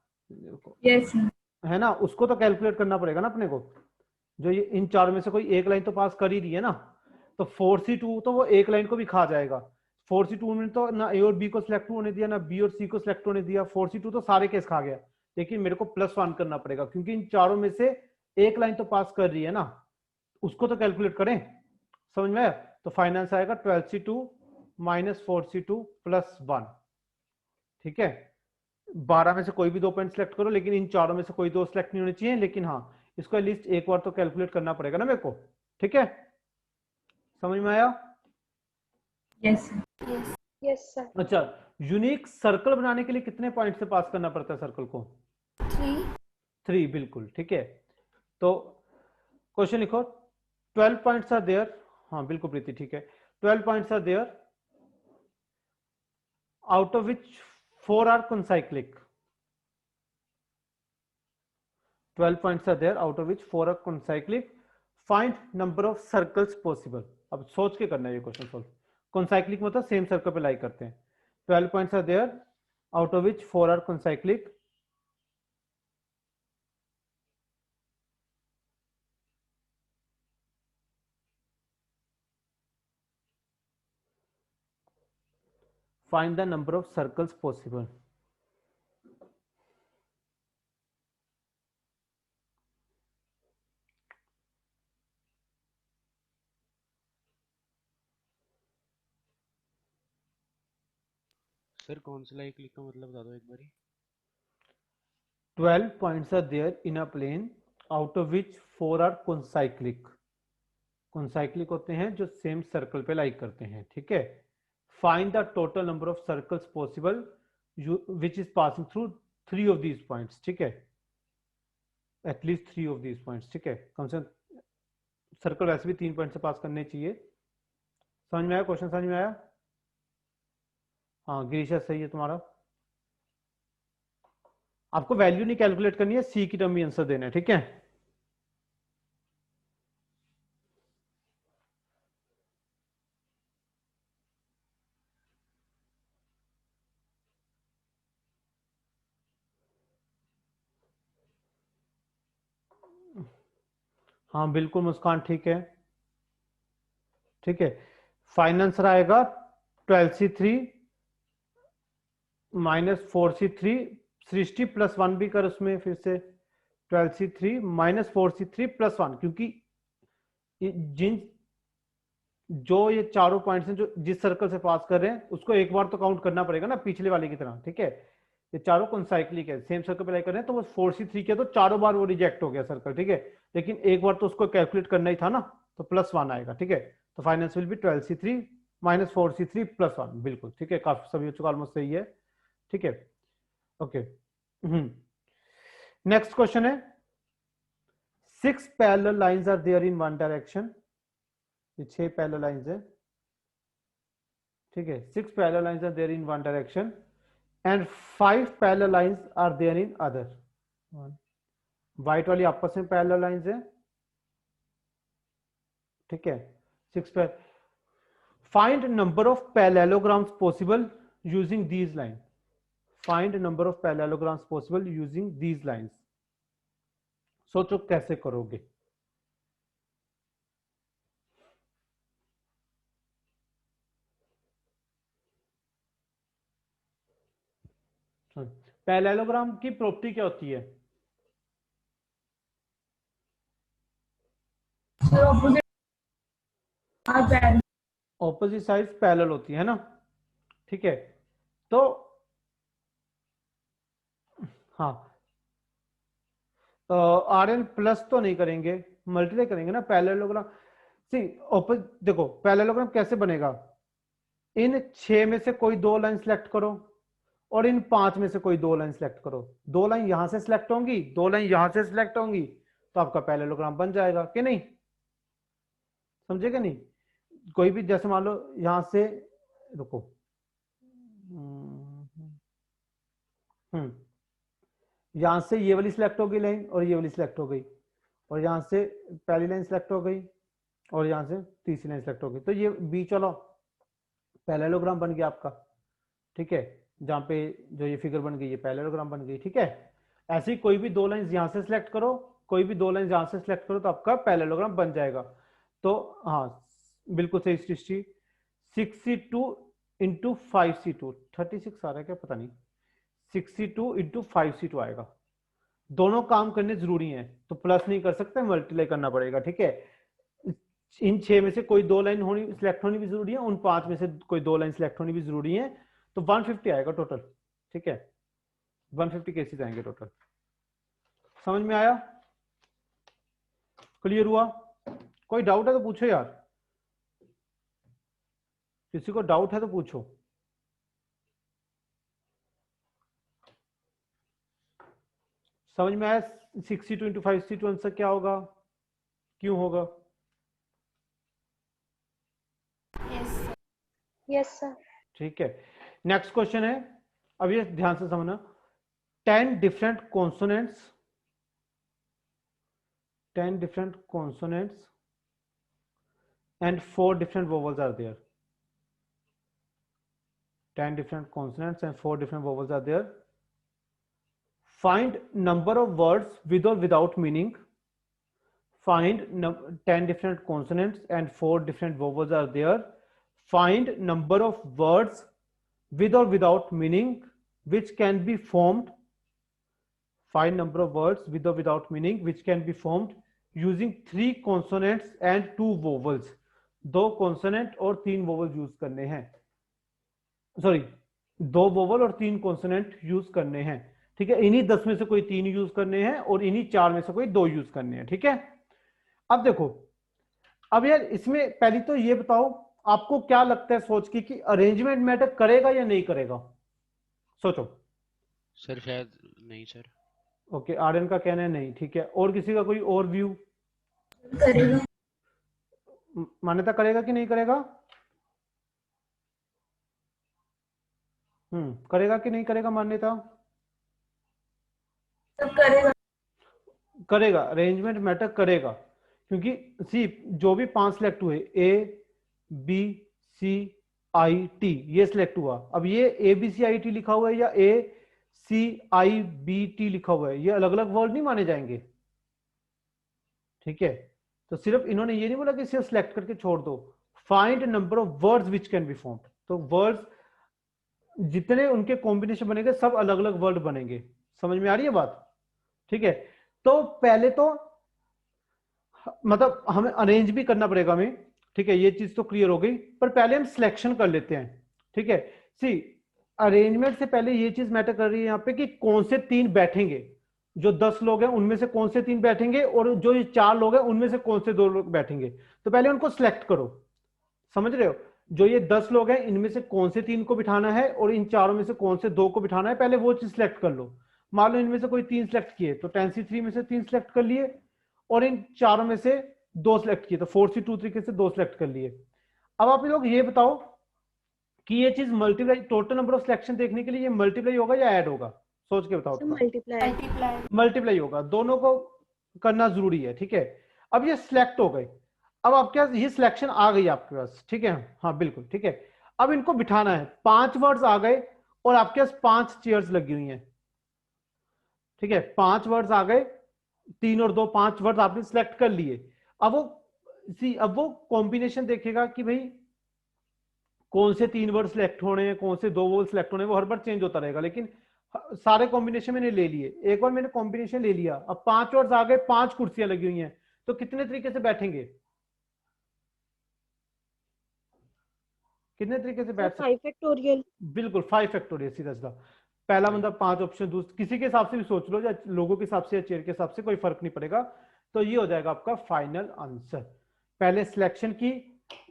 Yes sir. है ना, उसको तो कैलकुलेट करना पड़ेगा ना अपने को। जो ये इन चारों में से कोई एक लाइन तो पास कर ही रही है ना, तो 4C2 तो वो एक लाइन को भी खा जाएगा। 4C2 में तो ना ए और बी को सिलेक्ट होने दिया, ना बी और सी को सिलेक्ट होने दिया। 4C2 तो सारे केस खा गया, लेकिन मेरे को +1 करना पड़ेगा क्योंकि इन चारों में से एक लाइन तो पास कर रही है ना, उसको तो कैलकुलेट करें। समझ में आया? तो फाइनेंस आएगा 12C2 माइनस 4C2 +1। ठीक है, 12 में से कोई भी 2 पॉइंट सिलेक्ट करो, लेकिन इन चारों में से कोई 2 सिलेक्ट नहीं होने चाहिए। लेकिन हाँ, इसको एटलीस्ट एक बार तो कैलकुलेट करना पड़ेगा ना मेरे को। ठीक है, समझ में आया? Yes sir. Yes yes sir. अच्छा, यूनिक सर्कल बनाने के लिए कितने पॉइंट से पास करना पड़ता है सर्कल को? 3। 3, बिल्कुल ठीक है। तो क्वेश्चन लिखो, 12 पॉइंट्स आर देयर। हाँ बिल्कुल प्रीति, ठीक है। 12 points are there, out of which 4 are concyclic. 12 points are there, out of which 4 are concyclic. Find number of circles possible. अब सोच के करना है ये क्वेश्चन सॉल्व। concyclic मतलब सेम सर्कल पे लाई करते हैं। 12 points are there, out of which 4 are concyclic. Find the number of circles possible. Sir कौन सा लाइक लिखा मतलब बता दो एक बारी। 12 points are there in a plane, out of which 4 are concyclic. concyclic होते हैं जो सेम सर्कल पे लाई करते हैं। ठीक है, find the total number of circles possible which is passing through 3 of these points. ठीक है, एटलीस्ट 3 ऑफ दीज पॉइंट्स। ठीक है, कम से कम सर्कल वैसे भी 3 पॉइंट से पास करने चाहिए। समझ में आया क्वेश्चन? समझ में आया? हाँ गिरीशा सही है तुम्हारा। आपको वैल्यू नहीं कैलकुलेट करनी है, सी की टर्म में आंसर देना है। ठीक है, हाँ बिल्कुल मुस्कान ठीक है। ठीक है, फाइनल आंसर आएगा 12C3 माइनस 4C3। सृष्टि +1 भी कर उसमें फिर से। 12C3 माइनस 4C3 +1, क्योंकि जिन जो ये चारों पॉइंट्स हैं जो जिस सर्कल से पास कर रहे हैं उसको एक बार तो काउंट करना पड़ेगा ना, पिछले वाले की तरह। ठीक है, ये चारों कॉन्साइक्लिक है, सेम सर्कल पे लाई कर रहे हैं, तो वो 4C3 के तो चारों बार वो रिजेक्ट हो गया सर्कल। ठीक है, लेकिन एक बार तो उसको कैलकुलेट करना ही था ना, तो +1 आएगा। ठीक है, तो finance will be 12C3 minus 4C3 +1। बिल्कुल ठीक है, काफी सभी बच्चों का ऑलमोस्ट सही है। ठीक है, ओके। नेक्स्ट क्वेश्चन है, 6 parallel lines are there in one direction. ये 6 पैरेलल लाइंस है। ठीक है, 6 parallel lines are there in one direction and 5 parallel lines are there in other. White वाली आपस में पैरेलल लाइंस है। ठीक है, 6 parallel. Find number of parallelograms possible using these line. Find number of parallelograms possible using these lines. सोचो कैसे करोगे। Parallelogram की प्रॉपर्टी क्या होती है? Sir opposite are parallel. Opposite sides parallel होती है ना, ठीक है। तो हाँ, आर एन प्लस तो नहीं करेंगे, मल्टीप्लाई करेंगे ना पैरेललोग्राम। सी देखो पैरेललोग्राम कैसे बनेगा, इन 6 में से कोई 2 लाइन सिलेक्ट करो और इन 5 में से कोई 2 लाइन सिलेक्ट करो। 2 लाइन यहां से सिलेक्ट होंगी, 2 लाइन यहां से सिलेक्ट होंगी, तो आपका पैरेललोग्राम बन जाएगा कि नहीं? समझे कि नहीं? कोई भी जैसे मान लो यहां से, रुको, यहां से ये वाली सिलेक्ट हो गई लाइन और ये वाली सिलेक्ट हो गई, और यहां से पहली लाइन सिलेक्ट हो गई और यहां से तीसरी लाइन सिलेक्ट हो गई, तो ये बीच वाला पैरेललोग्राम बन गया आपका, ठीक है। जहां पे जो ये फिगर बन गई, ये पैरेललोग्राम बन गई, ठीक है। ऐसे ही कोई भी 2 लाइन यहां से सिलेक्ट करो, कोई भी 2 लाइन यहां से सिलेक्ट करो, तो आपका पैरेललोग्राम बन जाएगा। तो हाँ, बिल्कुल सही सृष्टि। 62 इंटू 5C2, 36 आ रहा है क्या पता नहीं, 62 इंटू 5C2 आएगा। दोनों काम करने जरूरी हैं, तो प्लस नहीं कर सकते, मल्टीप्लाई करना पड़ेगा, ठीक है। इन 6 में से कोई 2 लाइन होनी सिलेक्ट होनी भी जरूरी है, उन 5 में से कोई 2 लाइन सिलेक्ट होनी भी जरूरी है, तो 150 आएगा टोटल, ठीक है। 150 केसेस आएंगे टोटल। समझ में आया? क्लियर हुआ? कोई डाउट है तो पूछो यार, किसी को डाउट है तो पूछो। समझ में आया? 62 इंटू 5C2 आंसर क्या होगा, क्यों होगा? Yes sir. ठीक है, नेक्स्ट क्वेश्चन है, अब ये ध्यान से समझना। 10 different consonants and 4 different vowels are there. 10 different consonants and 4 different vowels are there. Find number of words with or without meaning. Find 10 different consonants and 4 different vowels are there. Find number of words with or without meaning which can be formed. Find number of words with or without meaning which can be formed using 3 consonants and 2 vowels. 2 consonant और 3 vowel use करने हैं, sorry 2 vowel और 3 consonant use करने हैं, ठीक है। इन्हीं 10 में से कोई 3 यूज करने हैं और इन्हीं 4 में से कोई 2 यूज करने हैं, ठीक है। अब देखो, अब यार इसमें पहली तो ये बताओ, आपको क्या लगता है सोच के कि अरेंजमेंट मैटर करेगा या नहीं करेगा? सोचो। सर शायद नहीं सर। ओके, आर्यन का कहना है नहीं, ठीक है। और किसी का कोई और व्यू? करेगा। मान्यता करेगा कि नहीं करेगा? करेगा कि नहीं करेगा मान्यता? सब करेगा। करेगा, अरेंजमेंट मैटर करेगा, क्योंकि सी जो भी 5 सिलेक्ट हुए, A B C I T, ये सिलेक्ट हुआ। अब ये ए बी सी आई टी लिखा हुआ है या ए सी आई बी टी लिखा हुआ है, ये अलग अलग वर्ड नहीं माने जाएंगे, ठीक है। तो सिर्फ इन्होंने ये नहीं बोला कि सिर्फ सिलेक्ट करके छोड़ दो। Find number of words which can be formed, तो वर्ड्स जितने उनके कॉम्बिनेशन बनेंगे सब अलग अलग वर्ड बनेंगे। समझ में आ रही है बात? ठीक है। तो पहले तो मतलब हमें अरेंज भी करना पड़ेगा हमें, ठीक है, ये चीज तो क्लियर हो गई, पर पहले हम सिलेक्शन कर लेते हैं, ठीक है। सी अरेंजमेंट से पहले ये चीज मैटर कर रही है यहाँ पे कि कौन से 3 बैठेंगे। जो 10 लोग हैं उनमें से कौन से 3 बैठेंगे और जो ये 4 लोग हैं उनमें से कौन से 2 लोग बैठेंगे, तो पहले उनको सिलेक्ट करो। समझ रहे हो? जो ये 10 लोग हैं इनमें से कौन से 3 को बिठाना है और इन चारों में से कौन से 2 को बिठाना है, पहले वो चीज सिलेक्ट कर लो। मान लो इनमें से कोई 3 सिलेक्ट किए तो 10C3 में से 3 सिलेक्ट कर लिए, और इन चारों में से 2 सिलेक्ट किए तो 4C2 तरीके से 2 सिलेक्ट कर लिए। अब आप लोग ये बताओ कि ये चीज multiply, total number of selection देखने के लिए ये मल्टीप्लाई होगा या ऐड होगा? सोच के बताओ। मल्टीप्लाई होगा, दोनों को करना जरूरी है, ठीक है। अब ये सिलेक्ट हो गए, अब आपके पास ये सिलेक्शन आ गई आपके पास, ठीक है, हाँ बिल्कुल ठीक है। अब इनको बिठाना है, 5 वर्ड्स आ गए और आपके पास 5 चेयर्स लगी हुई हैं, ठीक है। 5 वर्ड्स आ गए, 3 और 2, 5 वर्ड्स आपने सिलेक्ट कर लिए। अब वो कॉम्बिनेशन देखेगा कि भाई कौन से 3 वर्ड सिलेक्ट होने हैं, कौन से 2 वर्ड सिलेक्ट होने हैं, वो हर बार चेंज होता रहेगा, लेकिन सारे कॉम्बिनेशन मैंने ले लिए, एक बार मैंने कॉम्बिनेशन ले लिया, अब 5 वर्ड्स आ गए, 5 कुर्सियां लगी हुई हैं, तो कितने तरीके से बैठेंगे, कितने तरीके से बैठ सकते? 5 फैक्टोरियल। बिल्कुल 5 फैक्टोरियल, सीधा सीधा। पहला बंदा 5 ऑप्शन, किसी के हिसाब से भी सोच लो, या लोगों के हिसाब से या चेयर के हिसाब से, कोई फर्क नहीं पड़ेगा। तो ये हो जाएगा आपका फाइनल आंसर। पहले सिलेक्शन की,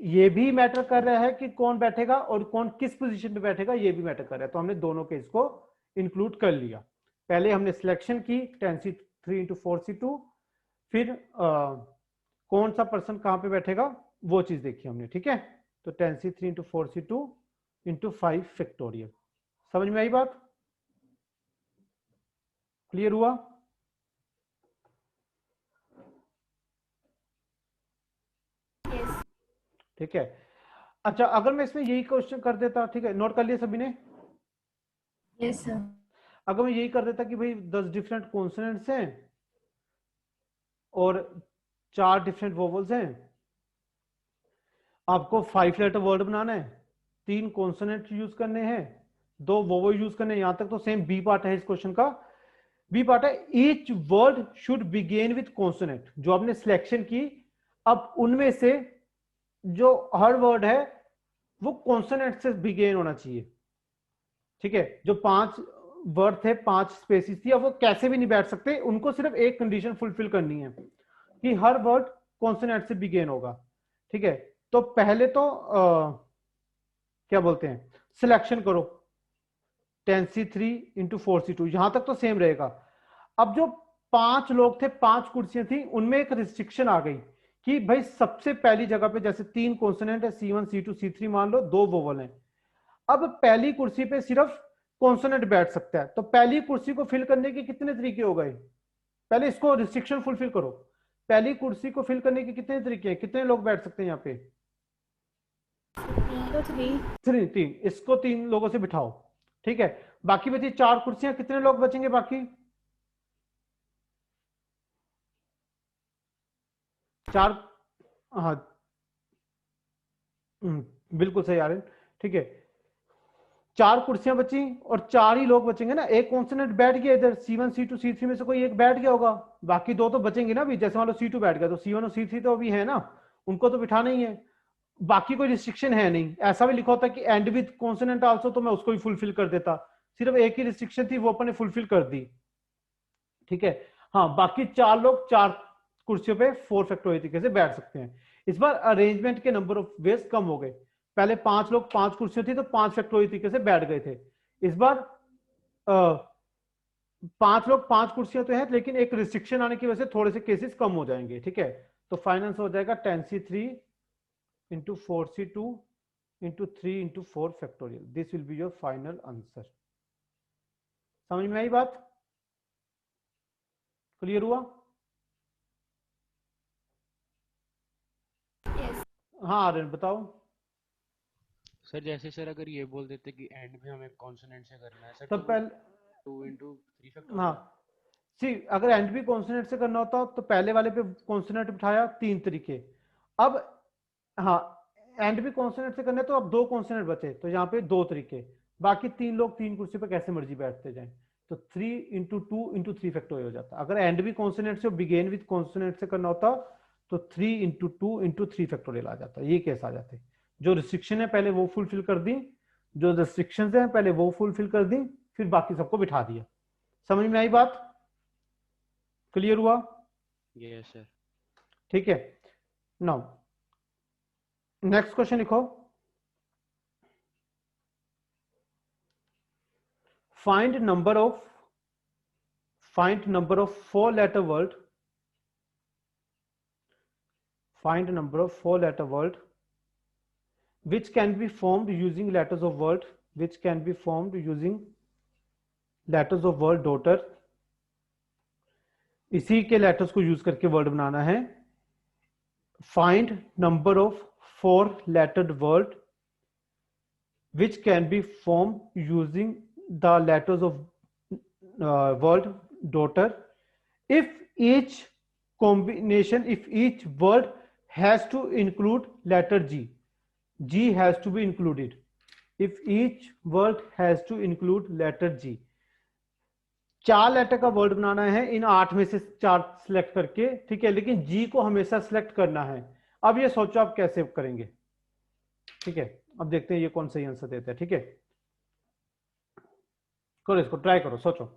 ये भी मैटर कर रहा है कि कौन बैठेगा और कौन किस पोजीशन पे बैठेगा, ये भी मैटर कर रहा है, तो हमने दोनों केस को इंक्लूड कर लिया। पहले हमने सिलेक्शन की 10c3 into 4c2, फिर कौन सा पर्सन कहां पे बैठेगा वो चीज देखी हमने, ठीक है। तो 10c3 into 4c2 into 5 factorial. समझ में आई बात, क्लियर हुआ? यस ठीक है। अच्छा, अगर मैं इसमें यही क्वेश्चन कर देता, ठीक है, नोट कर लिया सभी ने? Yes sir. अगर मैं यही कर देता कि भाई 10 डिफरेंट कॉन्सोनेंट्स हैं और 4 डिफरेंट वोवल्स हैं, आपको 5 लेटर वर्ड बनाना है, 3 कॉन्सोनेंट यूज करने हैं, 2 वोवल यूज करने हैं, यहां तक तो सेम बी पार्ट है इस क्वेश्चन का। बी पार्ट है each word should begin with consonant, जो आपने सिलेक्शन की, अब उनमें से जो हर वर्ड है वो कॉन्सोनेंट से बिगेन होना चाहिए, ठीक है। जो 5 वर्ड थे, 5 स्पेसिस थी, अब वो कैसे भी नहीं बैठ सकते, उनको सिर्फ एक कंडीशन फुलफिल करनी है कि हर वर्ड कॉन्सोनेंट से बिगेन होगा, ठीक है। तो पहले तो क्या बोलते हैं, सिलेक्शन करो 10c3 into 4c2, यहां तक तो सेम रहेगा। अब जो 5 लोग थे, 5 कुर्सियां थी, उनमें एक रिस्ट्रिक्शन आ गई कि भाई सबसे पहली जगह पे जैसे 3 कॉन्सोनेंट है, C1 C2 C3 मान लो, 2 वोवल हैं, अब पहली कुर्सी पे सिर्फ कॉन्सोनेंट बैठ सकता है, तो पहली कुर्सी को फिल करने के कितने तरीके हो गए, पहले इसको रिस्ट्रिक्शन फुलफिल करो, पहली कुर्सी को फिल करने के कितने तरीके हैं, कितने लोग बैठ सकते हैं यहाँ पे? 3, इसको 3 लोगों से बिठाओ, ठीक है। बाकी बची 4 कुर्सियां, कितने लोग बचेंगे बाकी? 4, हाँ बिल्कुल सही आ रहे हैं, ठीक है। 4 कुर्सियां बची और 4 ही लोग बचेंगे ना, एक कॉन्सोनेंट बैठ गया इधर, C1 C2 C3 में से कोई एक बैठ गया होगा, बाकी 2 तो बचेंगे ना अभी, जैसे मान लो C2 बैठ गया तो C1 और C3 तो अभी है ना, उनको तो बिठाना ही है, बाकी कोई रिस्ट्रिक्शन है नहीं। ऐसा भी लिखा होता कि एंड विद कॉन्सोनेंट आल्सो, तो मैं उसको भी फुलफिल कर देता, सिर्फ एक ही रिस्ट्रिक्शन थी वो अपन ने फुलफिल कर दी, ठीक है। हाँ, बाकी 4 लोग 4 कुर्सियों पे 4 फैक्टोरियल तरीके से बैठ सकते हैं। इस बार अरेंजमेंट के नंबर ऑफ वेज कम हो गए, पहले 5 लोग 5 कुर्सियां थी तो 5 फैक्टोरियल तरीके से बैठ गए थे, इस बार 5 लोग 5 कुर्सियां तो है, लेकिन एक रिस्ट्रिक्शन आने की वजह से थोड़े से केसेस कम हो जाएंगे, ठीक है। तो फाइनेंस हो जाएगा 10c3 into 4c2 into 3 into 4 factorial, this will be your final answer. समझ में आई बात, क्लियर हुआ? यस हाँ आर्यन बताओ। सर जैसे सर अगर ये बोल देते कि एंड में हमें कॉन्सोनेंट से करना है सर, तो तो पहले 2 into 3 फैक्टोरियल। हाँ सी, अगर एंड भी कॉन्सोनेंट से करना होता तो पहले वाले पे कॉन्सोनेंट बिठाया, 3 तरीके। अब हाँ, एंड भी कॉन्सोनेंट से करना है तो अब 2 कॉन्सोनेंट बचे, तो यहाँ पे 2 तरीके, बाकी 3 लोग 3 कुर्सी पे कैसे मर्जी बैठते जाएं, तो 3 into 2 into 3 फैक्टोरियल हो जाता। अगर एंड भी कॉन्सोनेंट से बिगेन विद कॉन्सोनेंट से करना होता तो 3 into 2 into 3 फैक्टोरियल आ जाता, ये केस आ जाते। जो रिस्ट्रिक्शन है पहले वो फुलफिल कर दी, जो रिस्ट्रिक्शंस हैं पहले वो फुलफिल कर दी, फिर बाकी सबको बिठा दिया। समझ में आई बात, क्लियर हुआ? Yes sir. ठीक है, नाउ नेक्स्ट क्वेश्चन लिखो। Find number of 4 letter word, find number of 4 letter word which can be formed using letters of word, which can be formed using letters of word daughter। इसी के letters को use करके word बनाना है। Find number of 4 lettered word which can be formed using the letters of word daughter if each combination, if each word has to include letter G has to be included, if each word has to include letter G। 4 letter का word बनाना है, इन 8 में से 4 select करके, ठीक है, लेकिन जी को हमेशा सिलेक्ट करना है। अब ये सोचो आप कैसे करेंगे, ठीक है। अब देखते हैं ये कौन सही आंसर देता है, ठीक है। करो इसको, ट्राई करो, सोचो।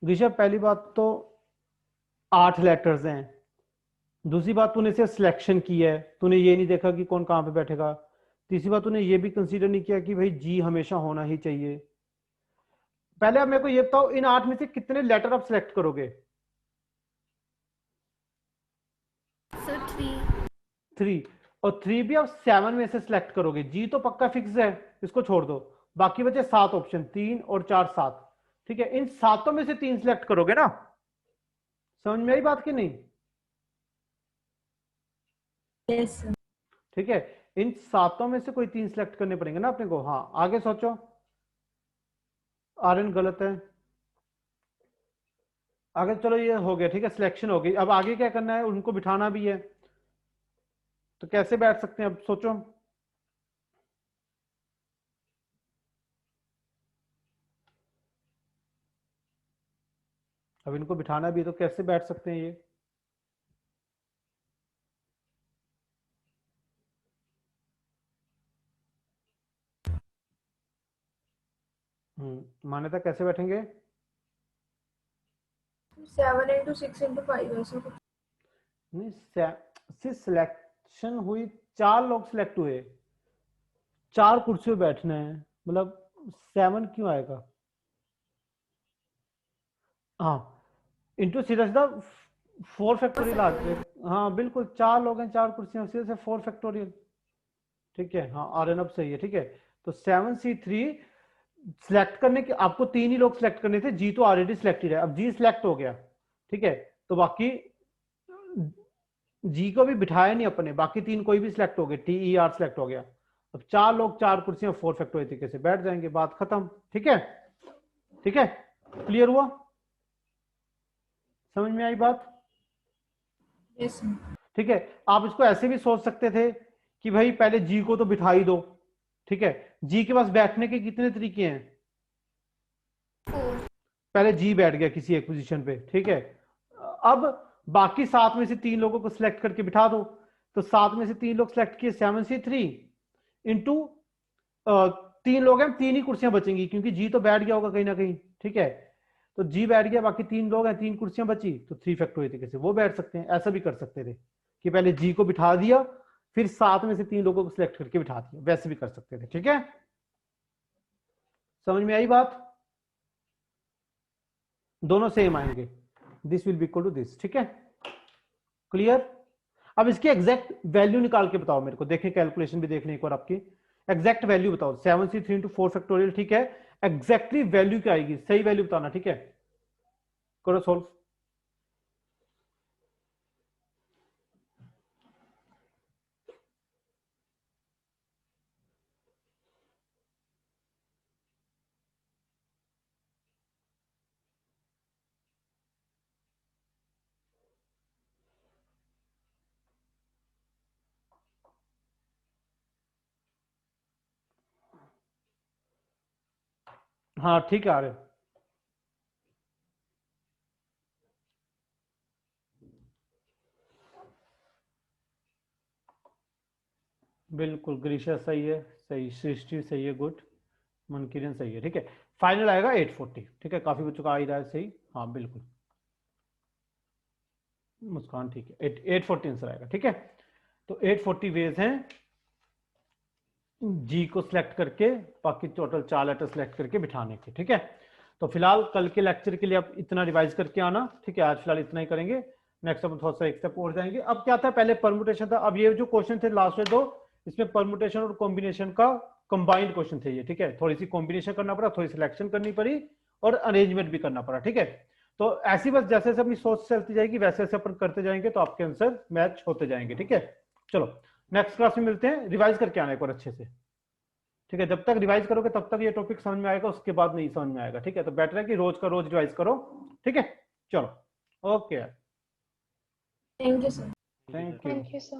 ऋषभ, पहली बात तो 8 लेटर्स हैं। दूसरी बात, तूने सिर्फ सिलेक्शन की है, तूने ये नहीं देखा कि कौन कहां पे बैठेगा। तीसरी बात, तूने ये भी कंसीडर नहीं किया कि भाई जी हमेशा होना ही चाहिए। पहले आप मेरे को ये बताओ, इन 8 में से कितने लेटर आप सिलेक्ट करोगे? सर 3। 3। और 3 भी आप 7 में से सिलेक्ट करोगे। जी तो पक्का फिक्स है, इसको छोड़ दो। बाकी बचे 7 ऑप्शन, 3 और 4 7, ठीक है। इन 7 में से 3 सिलेक्ट करोगे ना? समझ में आई बात कि नहीं? Yes sir. ठीक है, इन 7 में से कोई 3 सिलेक्ट करने पड़ेंगे ना अपने को। हाँ, आगे सोचो। आर्यन गलत है। आगे चलो, ये हो गया, ठीक है, सिलेक्शन हो गई। अब आगे क्या करना है, उनको बिठाना भी है। तो कैसे बैठ सकते हैं, अब सोचो। अब इनको बिठाना भी है तो कैसे बैठ सकते हैं ये? मान्यता कैसे बैठेंगे? 7 into 6 into 5 ऐसा कुछ। नहीं, सिलेक्शन हुई, 4 लोग सिलेक्ट हुए, 4 कुर्सियों पे बैठना है, मतलब 7 क्यों आएगा? हाँ, इंटू सीधा सीधा 4 फैक्टोरियल आते हैं। हाँ बिल्कुल, 4 लोग हैं, 4 कुर्सियां, सीधे से 4 फैक्टोरियल। ठीक है, हाँ आर्यन अब सही है, ठीक है। तो 7C3 सिलेक्ट करने के आपको 3 ही लोग सिलेक्ट करने थे, जी तो ऑलरेडी सिलेक्टेड है। अब जी सिलेक्ट हो गया, ठीक है, तो बाकी जी को भी बिठाया नहीं अपने, बाकी 3 कोई भी सिलेक्ट हो गए, TER सिलेक्ट हो गया। अब 4 लोग 4 कुर्सियां 4 फैक्टोरियल तरीके से बैठ जाएंगे, बात खत्म। ठीक है, ठीक है, क्लियर हुआ? समझ में आई बात? Yes sir. ठीक है, आप इसको ऐसे भी सोच सकते थे कि भाई पहले जी को तो बिठा ही दो, ठीक है। जी के पास बैठने के कितने तरीके हैं? 4। पहले जी बैठ गया किसी एक पोजीशन पे, ठीक है। अब बाकी 7 में से 3 लोगों को सिलेक्ट करके बिठा दो। तो 7 में से 3 लोग सिलेक्ट किए, 7C3 इंटू 3 लोग हैं, 3 ही कुर्सियां बचेंगी क्योंकि जी तो बैठ गया होगा कहीं ना कहीं, ठीक है। तो जी बैठ गया, बाकी 3 लोग हैं, 3 कुर्सियां बची, तो 3 फैक्टोरियल तरीके से वो बैठ सकते हैं। ऐसा भी कर सकते थे कि पहले जी को बिठा दिया, फिर 7 में से 3 लोगों को सिलेक्ट करके बिठा दिया, वैसे भी कर सकते थे। ठीक है, समझ में आई बात? दोनों सेम आएंगे, this will be equal to this. ठीक है, क्लियर? अब इसकी एग्जैक्ट वैल्यू निकाल के बताओ मेरे को, देखें कैलकुलेशन भी देख लें एक बार आपकी। एग्जैक्ट वैल्यू बताओ, 7C3 इंटू 4 फैक्टोरियल, ठीक है। एग्जैक्टली वैल्यू क्या आएगी, सही वैल्यू बताना, ठीक है। करो सोल्व। हाँ ठीक है, आ रहे। बिल्कुल, ग्रीशा सही है, सही, सृष्टि सही है, गुड, मनकिरन सही है। ठीक है, फाइनल आएगा 840। ठीक है, काफी बच्चों का आ ही रहा है सही, हाँ बिल्कुल। मुस्कान ठीक है, 840 आंसर आएगा। ठीक है, तो 840 वेज हैं जी को सिलेक्ट करके, बाकी टोटल 4 लेटर सिलेक्ट करके बिठाने के। ठीक है, तो फिलहाल कल के लेक्चर के लिए आप इतना रिवाइज करके आना। ठीक है, आज फिलहाल इतना ही करेंगे, नेक्स्ट अपन थोड़ा सा एक स्टेप और जाएंगे। अब क्या था, पहले परमुटेशन था, अब ये जो क्वेश्चन थे लास्ट में दो, इसमें परमुटेशन और कॉम्बिनेशन का कंबाइंड क्वेश्चन थे ये, ठीक है। थोड़ी सी कॉम्बिनेशन करना पड़ा, थोड़ी सिलेक्शन करनी पड़ी और अरेंजमेंट भी करना पड़ा, ठीक है। तो ऐसी बस जैसे जैसे अपनी सोच चलती जाएगी वैसे वैसे अपन करते जाएंगे तो आपके आंसर मैच होते जाएंगे, ठीक है। चलो नेक्स्ट क्लास में मिलते हैं, रिवाइज करके आना एक बार अच्छे से, ठीक है। जब तक रिवाइज करोगे तब तक ये टॉपिक समझ में आएगा, उसके बाद नहीं समझ में आएगा, ठीक है। तो बेटर है कि रोज का रोज रिवाइज करो, ठीक है। चलो okay, Thank you, sir. Thank you. Thank you, sir.